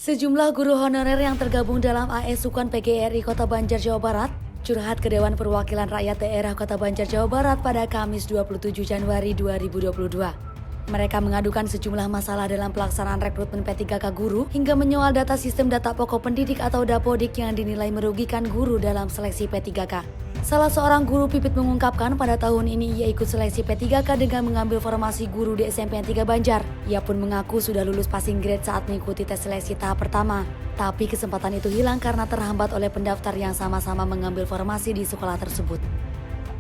Sejumlah guru honorer yang tergabung dalam AESUKON PGRI Kota Banjar, Jawa Barat curhat ke Dewan Perwakilan Rakyat Daerah Kota Banjar, Jawa Barat pada Kamis 27 Januari 2022. Mereka mengadukan sejumlah masalah dalam pelaksanaan rekrutmen P3K guru hingga menyoal data sistem data pokok pendidik atau Dapodik yang dinilai merugikan guru dalam seleksi P3K. Salah seorang guru Pipit mengungkapkan pada tahun ini ia ikut seleksi P3K dengan mengambil formasi guru di SMP 3 Banjar. Ia pun mengaku sudah lulus passing grade saat mengikuti tes seleksi tahap pertama. Tapi kesempatan itu hilang karena terhambat oleh pendaftar yang sama-sama mengambil formasi di sekolah tersebut.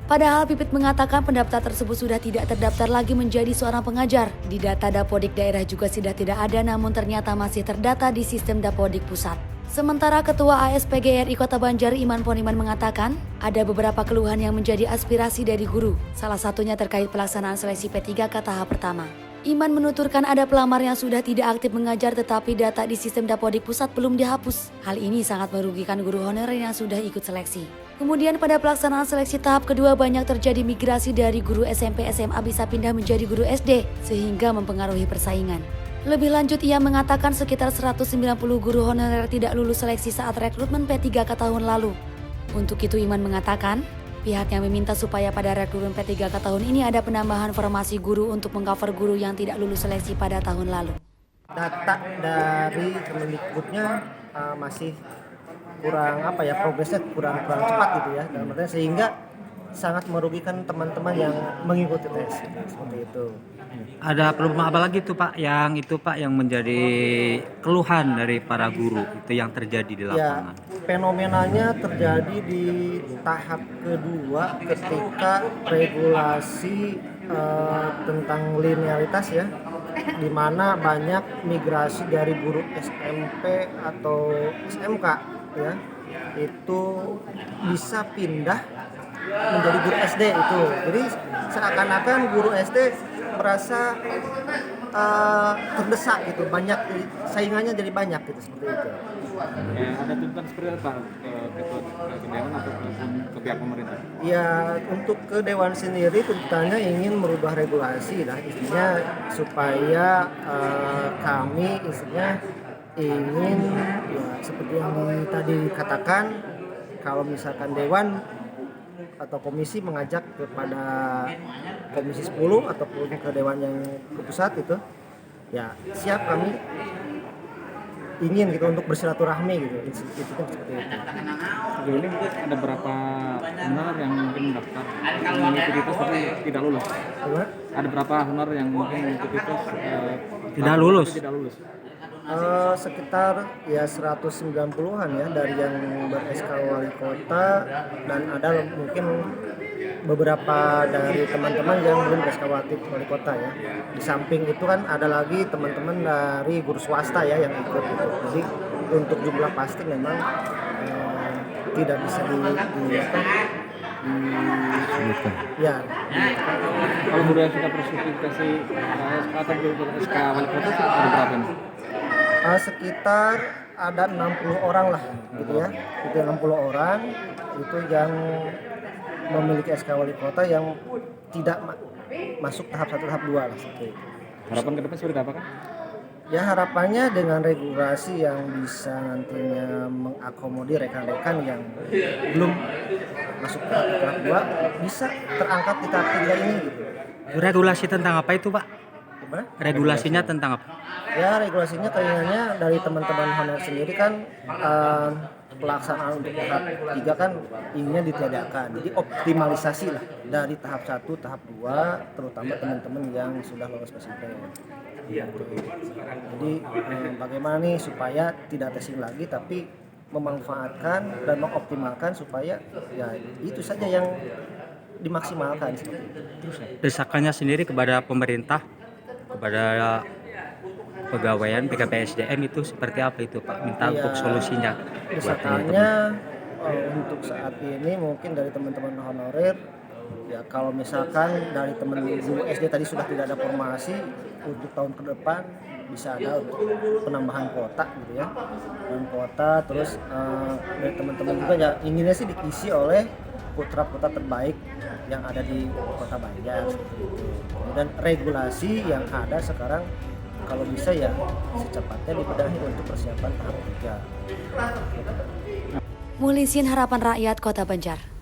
Padahal Pipit mengatakan pendaftar tersebut sudah tidak terdaftar lagi menjadi seorang pengajar. Di data Dapodik daerah juga sudah tidak ada, namun ternyata masih terdata di sistem Dapodik pusat. Sementara Ketua ASPGRI Kota Banjar Iman Poniman mengatakan ada beberapa keluhan yang menjadi aspirasi dari guru. Salah satunya terkait pelaksanaan seleksi P3K tahap pertama. Iman menuturkan ada pelamar yang sudah tidak aktif mengajar tetapi data di sistem Dapodik pusat belum dihapus. Hal ini sangat merugikan guru honorer yang sudah ikut seleksi. Kemudian pada pelaksanaan seleksi tahap kedua banyak terjadi migrasi dari guru SMP SMA bisa pindah menjadi guru SD sehingga mempengaruhi persaingan. Lebih lanjut ia mengatakan sekitar 190 guru honorer tidak lulus seleksi saat rekrutmen P3K tahun lalu. Untuk itu Iman mengatakan pihaknya meminta supaya pada rekrutmen P3K tahun ini ada penambahan formasi guru untuk mengcover guru yang tidak lulus seleksi pada tahun lalu. Data dari Kemendikbudnya masih kurang progresnya kurang cepat gitu ya, dalam artian sehingga sangat merugikan teman-teman yang mengikuti tes seperti itu. Ada problem apa lagi tuh Pak yang menjadi keluhan dari para guru itu yang terjadi di lapangan? Ya, fenomenanya terjadi di tahap kedua ketika regulasi tentang linearitas ya, di mana banyak migrasi dari guru SMP atau SMK ya, itu bisa pindah menjadi guru SD itu. Jadi seakan-akan guru SD merasa terdesak gitu, banyak saingannya jadi banyak gitu seperti itu. Ada tuntutan seperti apa ke Dewan atau ke pihak pemerintah? Ya, untuk ke Dewan sendiri tuntutannya ingin merubah regulasi lah, istilahnya supaya kami istilahnya ingin ya seperti yang tadi katakan, kalau misalkan Dewan atau komisi mengajak kepada komisi 10 ataupun ke Dewan yang ke pusat itu ya siap, kami ingin gitu untuk bersilaturahmi gitu, itu kan seperti itu. Sejauh ini mungkin ada berapa honor yang mungkin mendaftar mengikuti tes tapi tidak lulus? Gimana? Ada berapa honor yang mungkin mengikuti tes Tidak lulus? Tidak lulus. Sekitar ya 190-an ya dari yang ber-SK wali kota, dan ada mungkin beberapa dari teman-teman yang belum ber-SK wali kota ya. Di samping itu kan ada lagi teman-teman dari guru swasta ya yang ikut gitu. Jadi untuk jumlah pasti memang tidak bisa ya. Kalau guru yang sudah bersertifikasi SK atau SK wali kota ada berapa nih? Sekitar ada 60 orang lah gitu ya. Itu 60 orang itu yang memiliki SK wali kota yang tidak masuk tahap 1 tahap 2 lah seperti itu. Harapan ke depan seperti apa kan? Ya, harapannya dengan regulasi yang bisa nantinya mengakomodir rekan-rekan yang belum masuk tahap 2 bisa terangkat di tahap 3 ini gitu. Regulasi tentang apa itu Pak? Gimana? Regulasinya tentang apa? Ya, regulasinya keinginannya dari teman-teman honor sendiri kan pelaksanaan untuk tahap 3 kan inginnya ditiadakan. Jadi optimalisasi lah dari tahap 1, tahap 2, terutama teman-teman yang sudah lolos PSIP. Jadi bagaimana nih supaya tidak testing lagi tapi memanfaatkan dan mengoptimalkan supaya ya itu saja yang dimaksimalkan seperti itu. Desakannya sendiri kepada pemerintah, kepada pegawaian PKPSDM itu seperti apa itu Pak? Minta Ya, untuk solusinya buat desakannya teman-teman. untuk saat ini mungkin dari teman-teman honorer ya, kalau misalkan dari teman guru SD tadi sudah tidak ada formasi, untuk tahun ke depan bisa ada untuk penambahan kuota gitu ya, dan kuota terus dari teman-teman juga ya inginnya sih diisi oleh putra-putra terbaik yang ada di Kota Banjar seperti itu. Dan regulasi yang ada sekarang kalau bisa ya secepatnya dibenahi untuk persiapan tahap 3. Mulisin Harapan Rakyat Kota Banjar.